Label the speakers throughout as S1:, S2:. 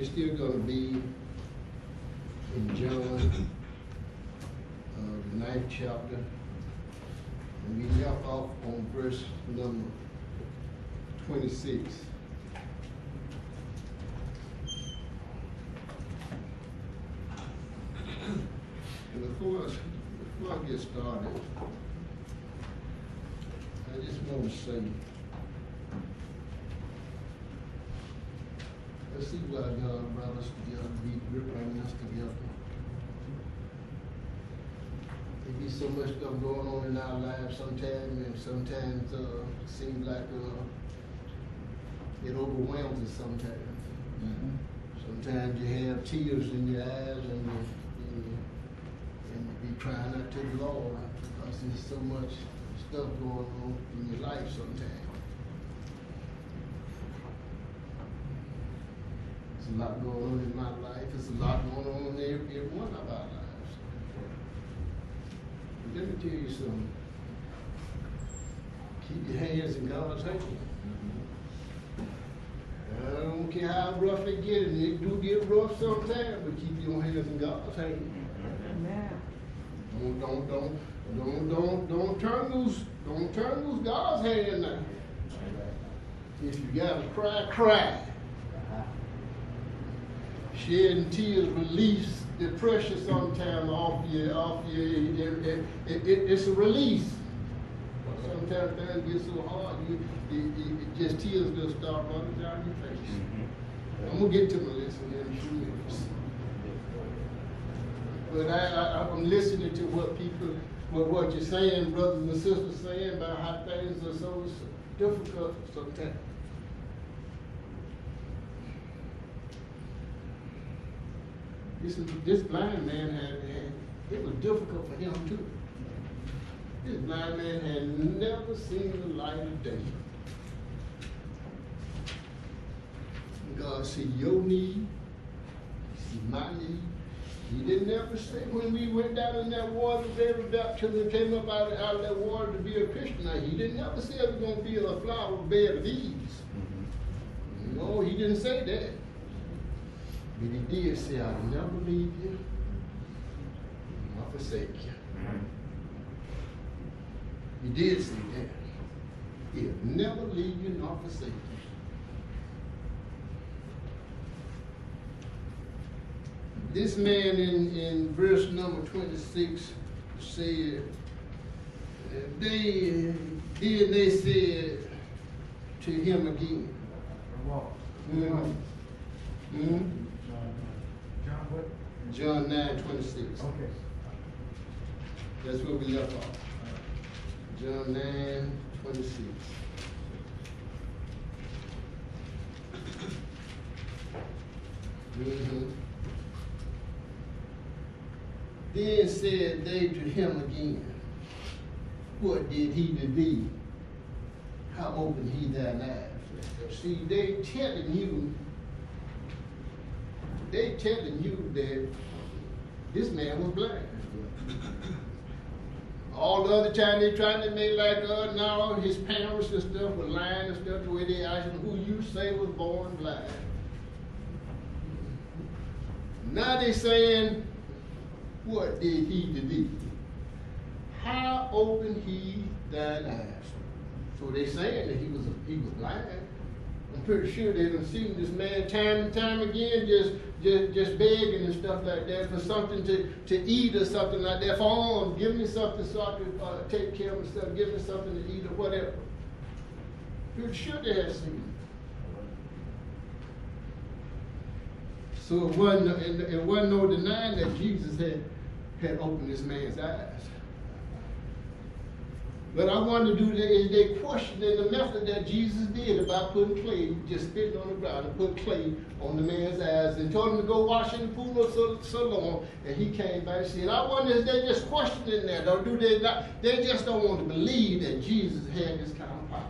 S1: We're still going to be in John, the 9th chapter, and we left off on verse number 26. And before I get started, I just want to say, let's see why God brought us together, bringing us together. There be so much stuff going on in our lives sometimes, and sometimes it seems like it overwhelms us sometimes. Mm-hmm. Sometimes you have tears in your eyes and you be crying out to the Lord because there's so much stuff going on in your life sometimes. There's a lot going on in my life. There's a lot going on in every one of our lives. But let me tell you something. Keep your hands in God's hand. I don't care how rough it gets, and it do get rough sometimes, but keep your hands in God's hand.
S2: Amen.
S1: Don't turn loose God's hand now. If you gotta cry, cry. Shedding tears release the pressure sometimes off your it's a release. Sometimes things get so hard, it just tears will start running down your face. Mm-hmm. I'm gonna get to my lesson here in a few minutes. But I'm listening to what you're saying, brothers and sisters saying about how things are so difficult sometimes. This blind man it was difficult for him too. This blind man had never seen the light of day. God see your need, see my need. He didn't ever say when we went down in that water, every baptism came up out of that water to be a Christian. Now, he didn't ever say it was going to be a flower bed of ease. Mm-hmm. No, he didn't say that. But he did say, I'll never leave you, nor forsake you. Mm-hmm. He did say that. He'll never leave you nor forsake you. This man in verse number 26 said, they said to him again. Mm-hmm.
S3: John what?
S1: John 9:26.
S3: Okay.
S1: That's where we left off. John 9:26. Mm-hmm. Then said they to him again, what did he to thee? How opened he thine eyes? See, they telling you that this man was blind. All the other time they trying to make like, now his parents and stuff were lying and stuff the way they asked him, who you say was born blind. Now they saying, what did he to thee? How opened he thine eyes? So they saying that he was blind. I'm pretty sure they done seen this man time and time again just begging and stuff like that for something to eat or something like that. For give me something so I could take care of myself. Give me something to eat or whatever. Pretty sure they had seen him. So it wasn't no denying that Jesus had opened this man's eyes. But I want to do that is they questioning the method that Jesus did about putting clay, just spitting on the ground and put clay on the man's eyes and told him to go wash in the pool of Siloam. And he came back and said, I wonder if they just questioning that, or do they not? They just don't want to believe that Jesus had this kind of power.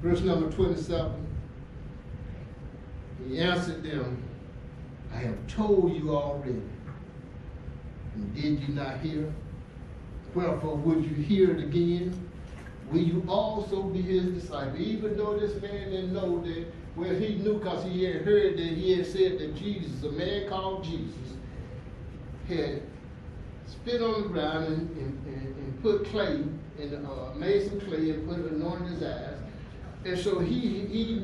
S1: Verse number 27. He answered them, I have told you already. And did you not hear? Wherefore would you hear it again? Will you also be his disciple? Even though this man didn't know that, well, he knew because he had heard that he had said that Jesus, a man called Jesus, had spit on the ground and put clay, and made some clay and put it anointed his eyes. And so he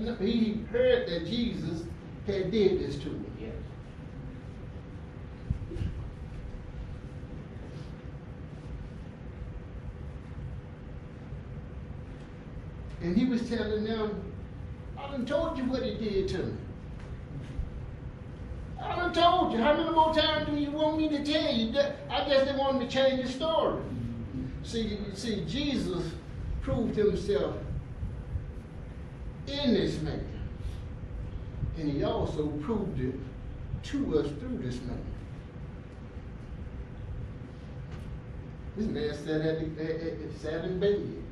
S1: heard that Jesus had did this to him.
S2: Yes.
S1: And he was telling them, I done told you what he did to me. I done told you. How many more times do you want me to tell you? That I just didn't want him to change the story. See, Jesus proved himself in this man. And he also proved it to us through this man. This man sat in bed.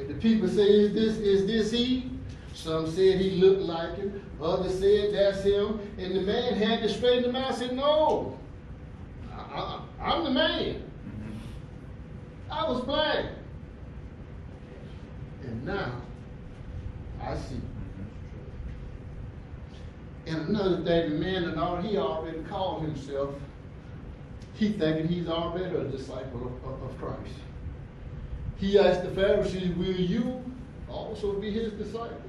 S1: The people say, is this he? Some said he looked like him. Others said that's him. And the man had to straighten him out and say, no, I'm the man. I was blind. And now I see. And another thing, the man he already called himself, he thinking he's already a disciple of Christ. He asked the Pharisees, will you also be his disciples?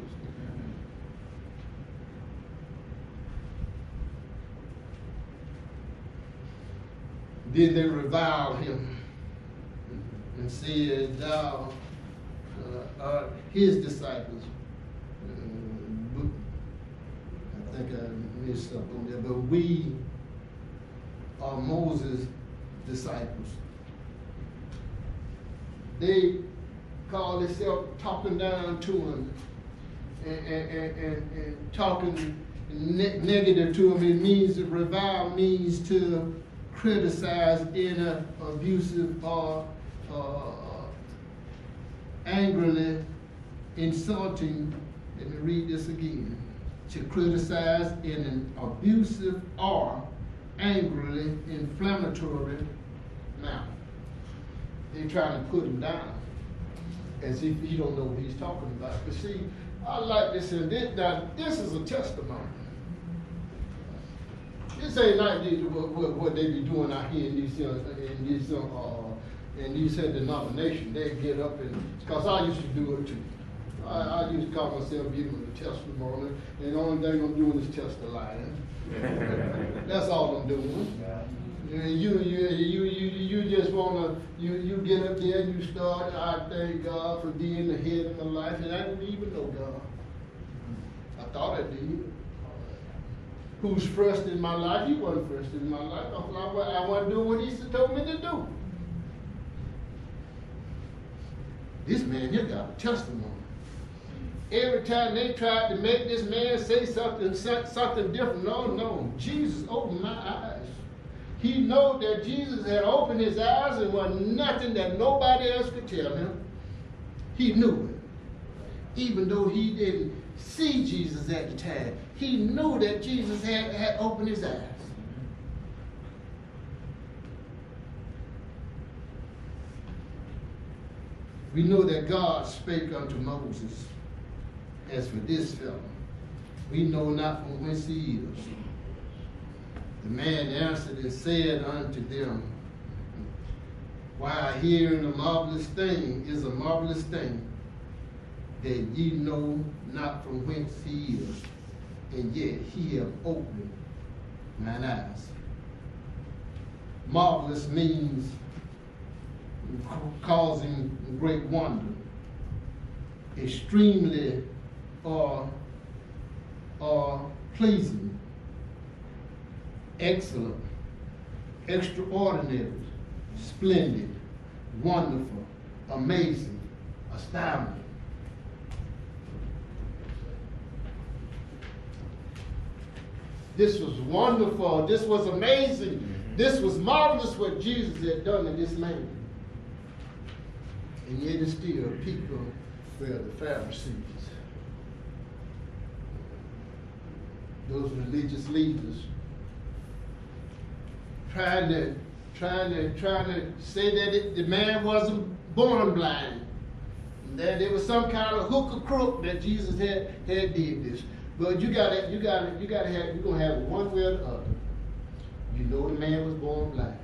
S1: Then they reviled him and said, thou art his disciples. I think I missed something there, but we are Moses' disciples. They call themselves talking down to him and talking negative to him. It means to revile means to criticize in an abusive or angrily insulting. Let me read this again. To criticize in an abusive or angrily inflammatory manner. They're trying to put him down as if he don't know what he's talking about. But see, I like this, and this is a testimony. This ain't like what they be doing out here in these denominations. They get up and, because I used to do it too. I used to call myself giving a testimony, and the only thing I'm doing is testifying. That's all I'm doing. You just wanna you get up there and you start. I thank God for being the head of my life, and I didn't even know God. I thought I did. Who's first in my life? He wasn't first in my life. I wasn't doing what he told me to do. This man here got a testimony. Every time they tried to make this man say something different, no, Jesus opened my eyes. He knew that Jesus had opened his eyes and was nothing that nobody else could tell him. He knew it. Even though he didn't see Jesus at the time, he knew that Jesus had opened his eyes. We know that God spake unto Moses. As for this fellow, we know not from whence he is. The man answered and said unto them, while hearing a marvelous thing is a marvelous thing, that ye know not from whence he is, and yet he hath opened mine eyes. Marvelous means causing great wonder, extremely or pleasing, excellent, extraordinary, splendid, wonderful, amazing, astounding. This was wonderful. This was amazing. This was marvelous what Jesus had done in this man. And yet it's still people were the Pharisees. Those religious leaders trying to trying to say that the man wasn't born blind. That there was some kind of hook or crook that Jesus had did this. But you're gonna have one way or the other. You know the man was born blind.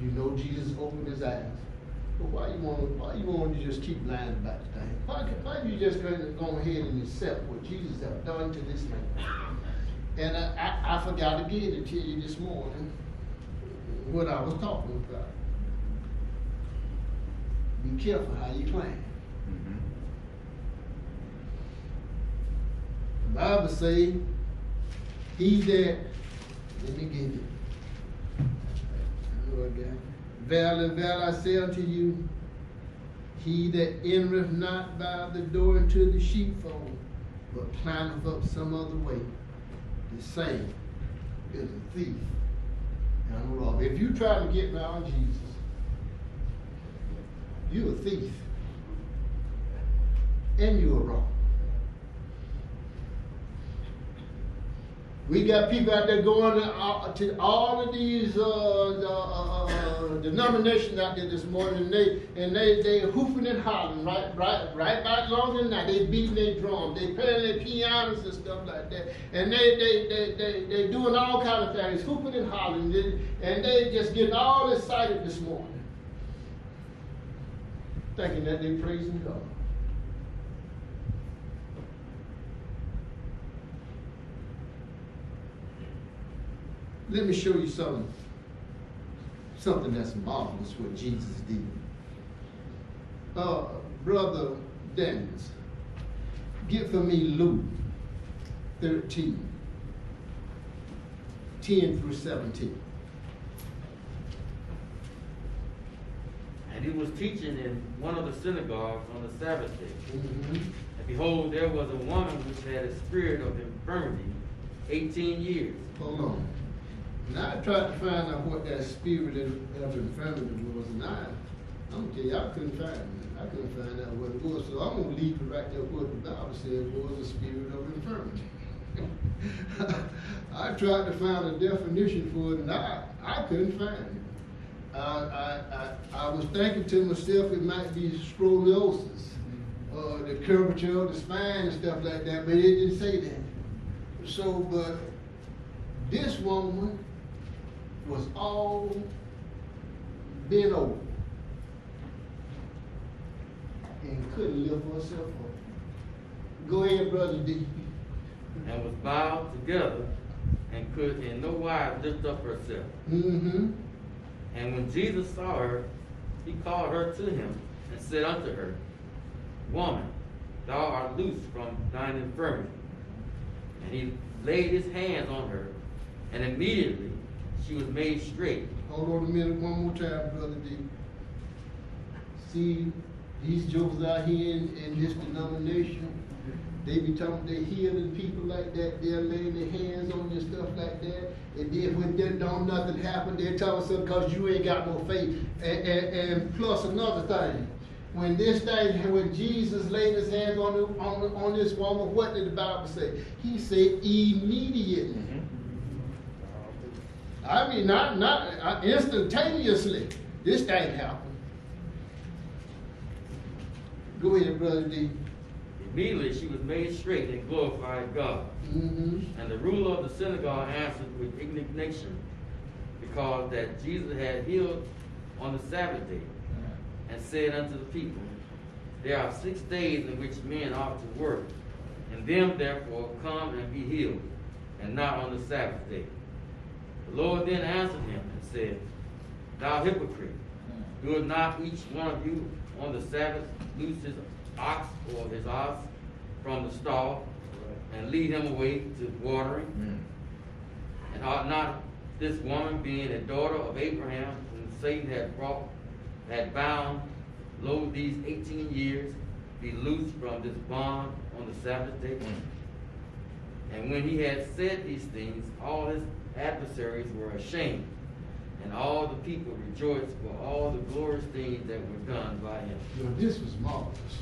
S1: You know Jesus opened his eyes. But why you want to just keep lying about the thing? Why you just going to go ahead and accept what Jesus have done to this man? And I forgot again to tell you this morning what I was talking about. Be careful how you claim. The Bible says, he that, let me get it. Lord God. Verily, verily, I say unto you, he that entereth not by the door into the sheepfold, but climbeth up some other way, the same is a thief and a robber. If you try to get around Jesus, you're a thief and you're a robber. We got people out there going to all of these denominations out there this morning, and they hooping and hollering right by long and night. They beating their drums, they playing their pianos and stuff like that, and they doing all kind of things, hooping and hollering, and they just getting all excited this morning, thinking that they praising God. Let me show you something that's marvelous what Jesus did. Brother Daniels, get for me Luke 13, 10 through 17.
S2: And he was teaching in one of the synagogues on the Sabbath day.
S1: Mm-hmm.
S2: And behold, there was a woman which had a spirit of infirmity 18 years.
S1: Hold on. Now I tried to find out what that spirit of infirmity was, and I'm gonna tell you, I couldn't find it. I couldn't find out what it was, so I'm gonna leave it right there what the Bible said was a spirit of infirmity. I tried to find a definition for it, and I couldn't find it. I was thinking to myself it might be scoliosis, the curvature of the spine and stuff like that, but it didn't say that. So, but this woman was all bent over and couldn't lift herself up. Go ahead, Brother D.
S2: And was bowed together and could in no wise lift up herself.
S1: Mm-hmm.
S2: And when Jesus saw her, he called her to him and said unto her, Woman, thou art loosed from thine infirmity. And he laid his hands on her, and immediately she was made straight.
S1: Hold on a minute, one more time, Brother D. See, these jokers out here in this denomination, they be talking, they healing people like that, they're laying their hands on you and stuff like that, and then when there don't nothing happen, they're telling something because you ain't got no faith. And plus another thing, when Jesus laid his hands on this woman, what did the Bible say? He said immediately.
S2: Mm-hmm.
S1: I mean, not instantaneously. This thing happened. Go ahead, Brother D.
S2: Immediately she was made straight and glorified God.
S1: Mm-hmm.
S2: And the ruler of the synagogue answered with indignation, because that Jesus had healed on the Sabbath day, and said unto the people, There are 6 days in which men ought to work, and them therefore come and be healed, and not on the Sabbath day. The Lord then answered him and said, Thou hypocrite, doeth not each one of you on the Sabbath loose his ox or his ox from the stall, and lead him away to watering? And ought not this woman, being a daughter of Abraham, whom Satan had bound, lo, these 18 years, be loosed from this bond on the Sabbath day? And when he had said these things, all his adversaries were ashamed, and all the people rejoiced for all the glorious things that were done by him.
S1: You know, this was marvelous.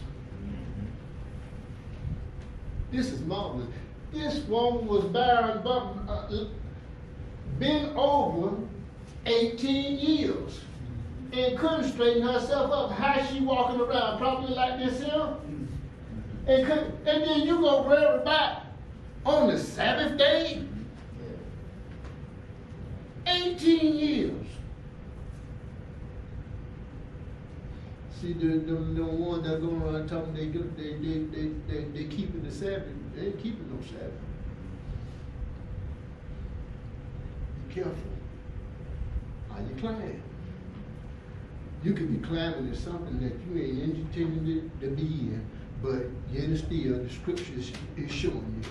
S1: This is marvelous. This woman was bent over 18 years and couldn't straighten herself up. How she walking around? Probably like this here. And then you go worry about on the Sabbath day? 18 years. See, the ones that go around talking they keeping the Sabbath. They ain't keeping no Sabbath. Be careful. How you climb? You could be climbing in something that you ain't intended to be in, but yet still the scriptures is showing you.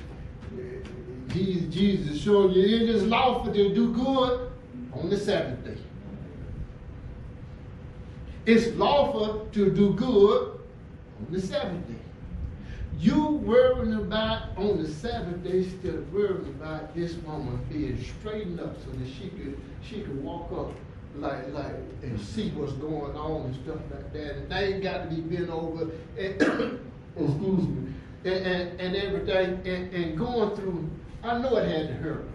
S1: Jesus is showing you it is lawful to do good on the Sabbath day. It's lawful to do good on the Sabbath day. You worrying about on the Sabbath day instead of worrying about this woman being straightened up so that she could walk up like and see what's going on and stuff like that. And they ain't got to be bent over and excuse me and everything and going through. I know it had to hurt her.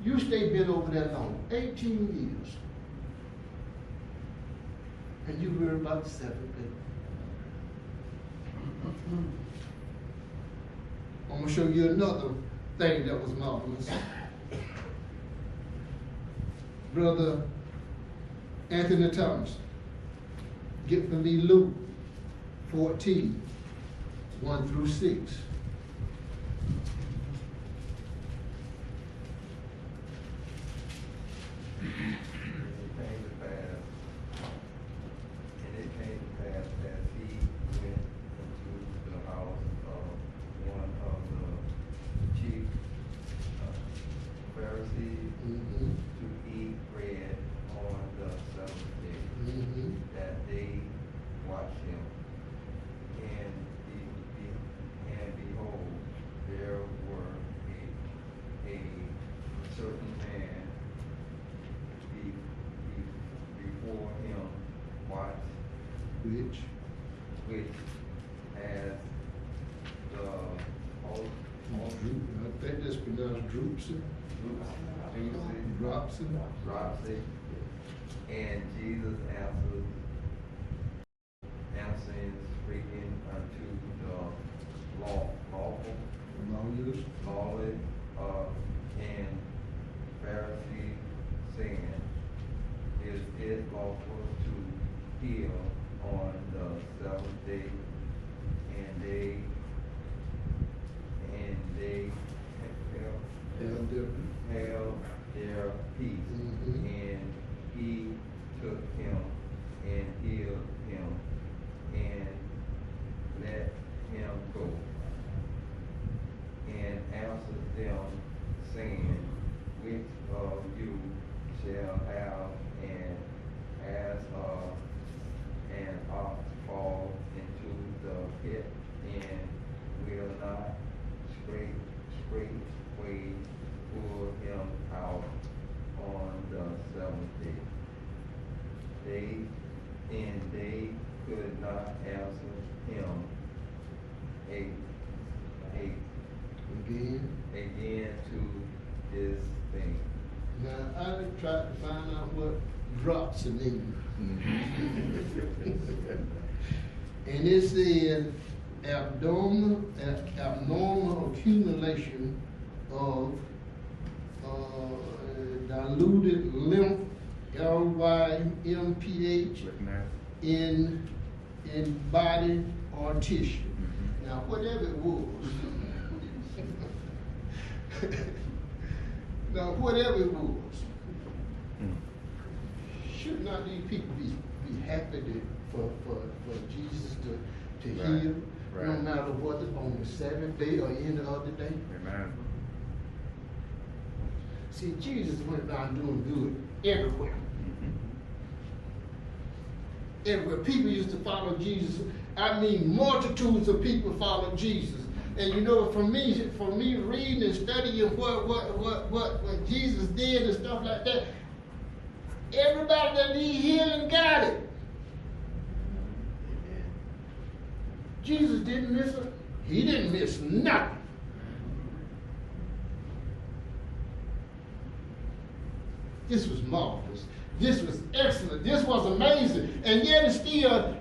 S1: You stay bent over that long, 18 years. And you worry about the Sabbath day. I'm going to show you another thing that was marvelous. Brother Anthony Thomas, get for me Luke 14, 1 through 6.
S4: Which has the
S1: I think that's pronounced Droopson.
S4: Dropsy. And Jesus answering, speaking unto the lawless, and Pharisee, saying, is it lawful to heal on the seventh day? And they held their peace. And he took him and healed him and let him go. And answered them, saying, which of you shall have an ox fall into the pit, and will not straightway pull him out on the seventh day? They could not answer him again to this thing.
S1: Now, I tried to find out what drops mean. And it said abnormal accumulation of diluted lymph, LYMPH, in body or tissue. Now, whatever it was. Now, whatever it was, should not these people be happy for Jesus to heal, no matter whether on the seventh day or any other day?
S5: Amen.
S1: See, Jesus went around doing good everywhere. Everywhere. People used to follow Jesus. I mean, multitudes of people followed Jesus. And you know, for me reading and studying what Jesus did and stuff like that, everybody that need healing got it. Jesus didn't miss it. He didn't miss nothing. This was marvelous. This was excellent. This was amazing. And yet still,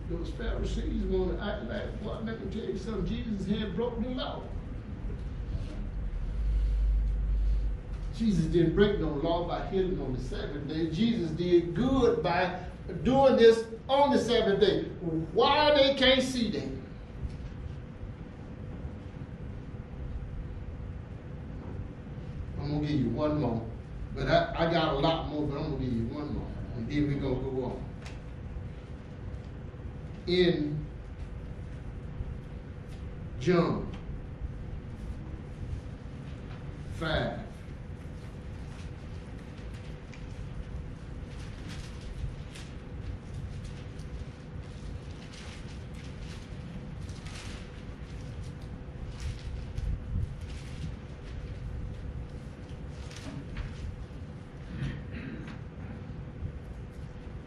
S1: those Pharisees want to act like, well, let me tell you something, Jesus had broken the law. Jesus didn't break no law by healing on the Sabbath day. Jesus did good by doing this on the Sabbath day. Why they can't see that? I'm going to give you one more. But I got a lot more, but I'm going to give you one more. And then we're going to go on. In John 5.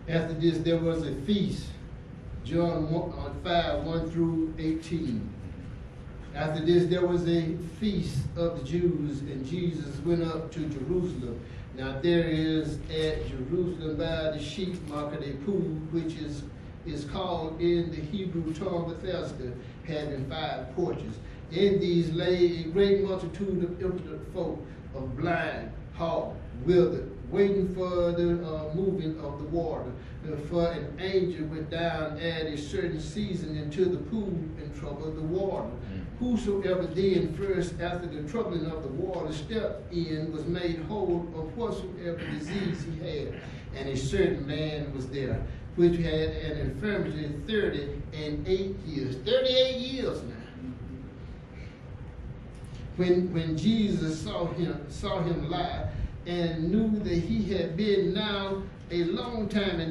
S1: After this, there was a feast. John 5, 1 through 18. After this, there was a feast of the Jews, and Jesus went up to Jerusalem. Now there is at Jerusalem by the sheep market a pool, which is called in the Hebrew tongue Bethesda, having 5 porches. In these lay a great multitude of impotent folk, of blind, halt, withered, waiting for the moving of the water. For an angel went down at a certain season into the pool and troubled the water. Whosoever then first after the troubling of the water stepped in was made whole of whatsoever disease he had. And a certain man was there, which had an infirmity 38 years. 38 years now. When Jesus saw him lie, and knew that he had been now a long time in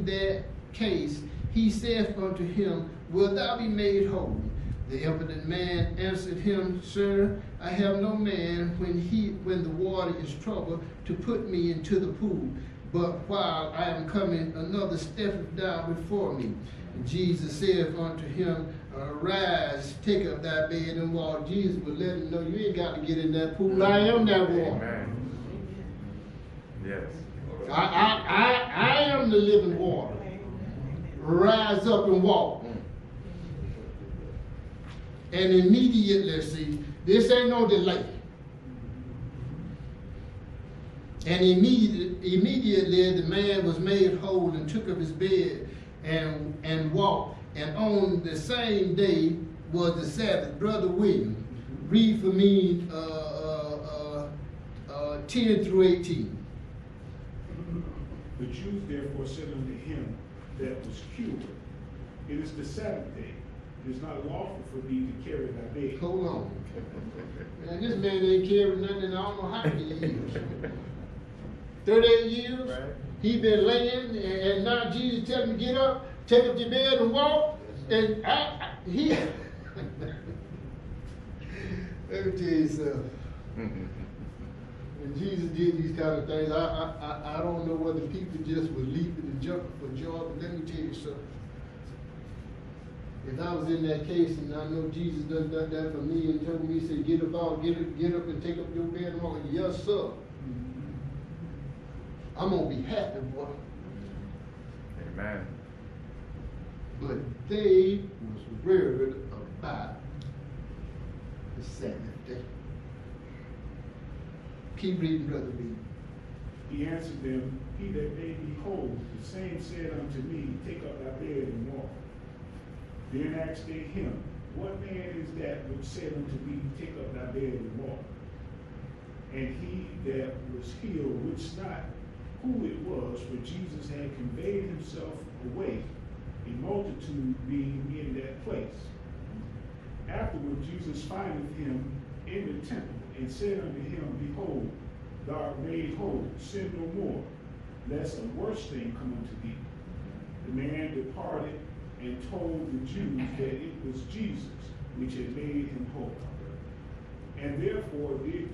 S1: that case, he saith unto him, Wilt thou be made whole? The impotent man answered him, Sir, I have no man when the water is troubled to put me into the pool. But while I am coming, another steppeth down before me. And Jesus saith unto him, Arise, take up thy bed and walk. Jesus would let him know, you ain't got to get in that pool. I am that water.
S4: Amen. Yes.
S1: I am the living water. Rise up and walk. And immediately, see, this ain't no delay. And immediately the man was made whole and took up his bed and walked. And on the same day was the Sabbath. Brother William, read for me 10 through 18.
S3: The Jews therefore said unto him that was cured, It is the Sabbath day. It is not lawful for thee to carry thy bed.
S1: Hold on. Man, this man ain't carried nothing in I don't know how many years. 38 years. Right. He been laying, and now Jesus tell him to get up, take up your bed and walk. And he let me tell you something. When Jesus did these kind of things, I don't know whether people just were leaping and jumping for joy, but let me tell you something. If I was in that case and I know Jesus done that for me and told me, he said, get up and take up your bed and walk, yes, sir. I'm going to be happy, boy.
S4: Amen.
S1: But they was worried about the Sabbath day. Keep reading, Brother B.
S3: He answered them, He that made me whole, the same said unto me, Take up thy bed and walk. Then asked they him, What man is that which said unto thee, Take up thy bed and walk? And he that was healed wist not who it was, for Jesus had conveyed himself away, a multitude being in that place. Afterward Jesus findeth him in the temple, and said unto him, Behold, thou art made whole, sin no more, lest a worse thing come unto thee. The man departed and told the Jews that it was Jesus which had made him whole. And therefore did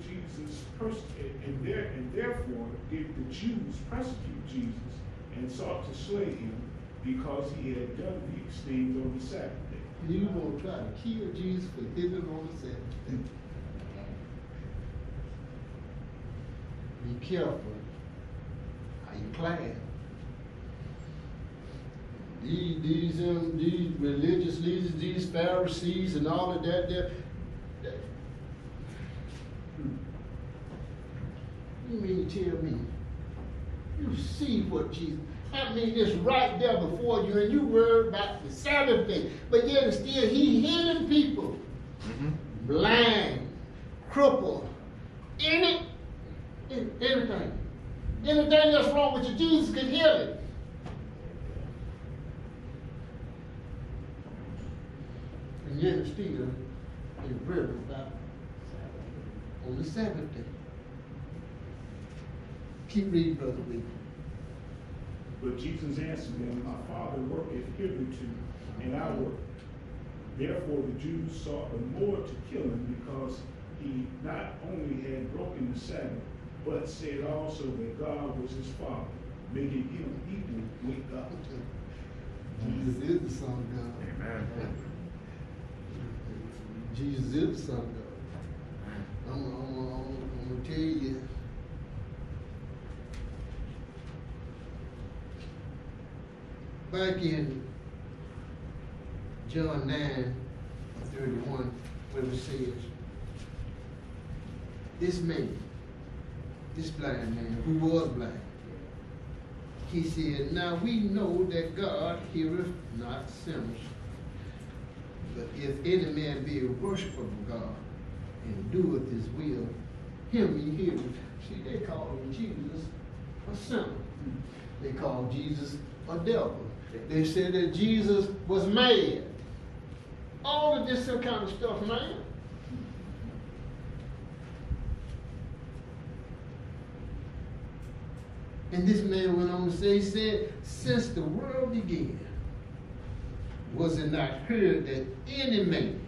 S3: the Jews persecute Jesus and sought to slay him, because he had done these things on the Sabbath day.
S1: You gonna try to kill Jesus for healing on the Sabbath day? be careful how you plan. These religious leaders, these Pharisees and all of that, you mean to tell me, you see what Jesus, I mean, it's right there before you, and you worry about the Sabbath day, but yet still he healing people, blind, crippled, anything that's wrong with you, Jesus can heal it. And yet still he worried about on the Sabbath day. Keep reading, Brother Weaver.
S3: But Jesus answered them, my Father worketh hitherto, and I work. Therefore the Jews sought the more to kill him, because he not only had broken the Sabbath, but said also that God was his Father, making him equal with God.
S1: Jesus is the Son of God.
S4: Amen.
S1: Jesus is the Son of God. I'm going to tell you. Back in John 9:31, where it says, this man, this blind man, who was blind, he said, now we know that God heareth not sinners. But if any man be a worshiper of God and doeth his will, him he heareth. See, they called Jesus a sinner. They called Jesus a devil. They said that Jesus was mad. All of this kind of stuff, man. And this man went on to say, he said, since the world began, was it not heard that any man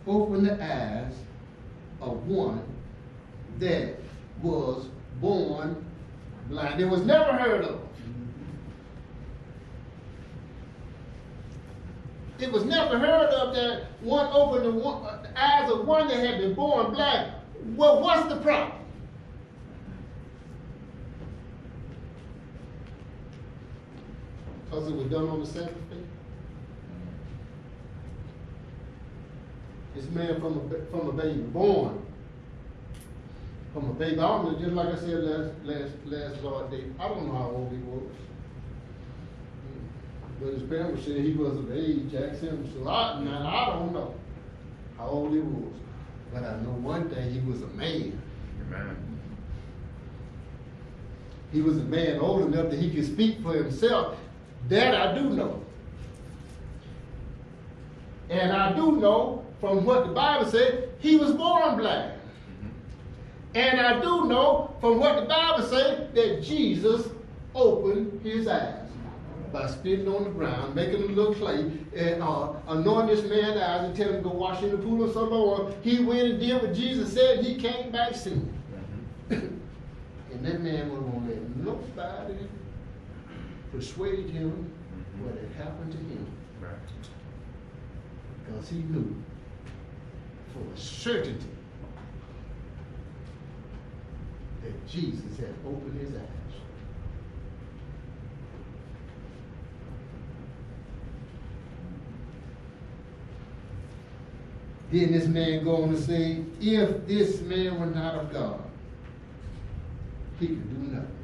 S1: opened the eyes of one that was born blind? It was never heard of. It was never heard of that one opened the eyes of one that had been born blind. Well, what's the problem? Because it was done on the Sabbath day. This man from a baby born, from a baby. I don't know, just like I said last Lord Day, I don't know how old he was. But his parents said he was of age, asked him, so I don't know how old he was. But I know one thing, he was a man.
S4: Amen.
S1: He was a man old enough that he could speak for himself. That I do know. And I do know from what the Bible said, he was born blind. And I do know from what the Bible said that Jesus opened his eyes by spitting on the ground, making a little clay, and anointing this man's eyes and telling him to go wash in the pool of Siloam. He went and did what Jesus said. He came back seeing. And that man wasn't going to let nobody persuade him what had happened to him.
S4: Right.
S1: Because he knew for a certainty that Jesus had opened his eyes. Then this man go on to say, if this man were not of God, he could do nothing.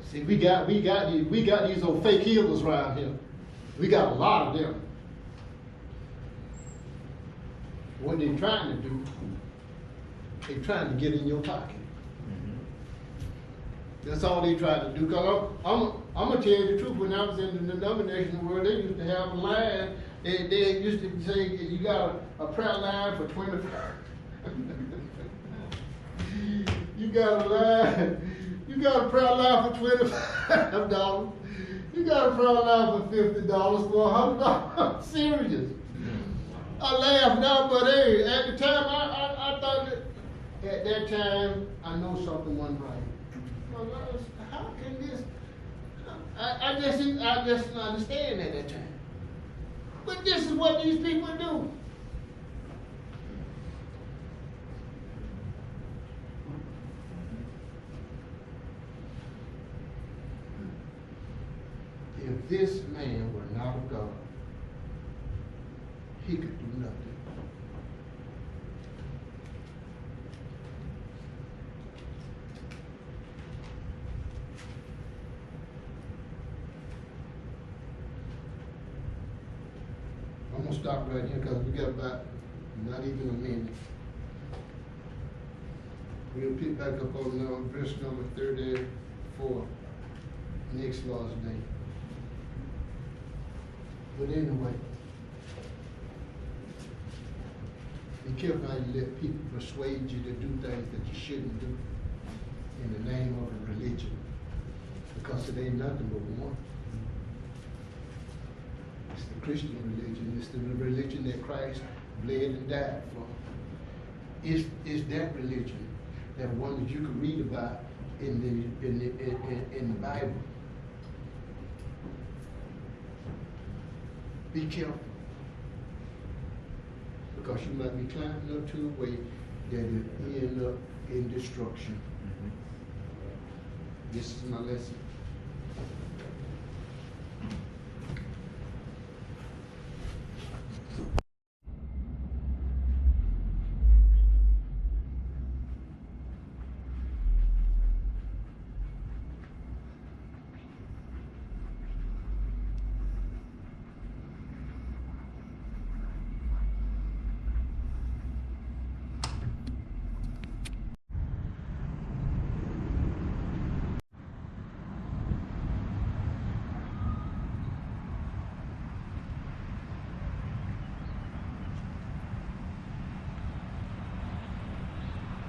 S1: See, we got these old fake healers around here. We got a lot of them. What they're trying to do, they're trying to get in your pocket. That's all they try to do. Because I'm going to tell you the truth. When I was in the denominational world, they used to have a line. They used to say, you got a prayer line for $25. You got a prayer line for $25. You got a prayer line for $50 for $100. Serious. I laughed now, but hey, at the time I thought that at that time I know something wasn't right. How can this? I just didn't understand at that time. But this is what these people do. this man were not of God, he could do nothing. I'm gonna stop right here because we got about not even a minute. We'll pick back up on verse number 34 next Lord's Day. But anyway, be careful how you let people persuade you to do things that you shouldn't do in the name of a religion, because it ain't nothing but one. It's the Christian religion. It's the religion that Christ bled and died for. It's that religion, that one that you can read about in the Bible. Be careful, because you might be climbing up to a way that will end up in destruction. This is my lesson.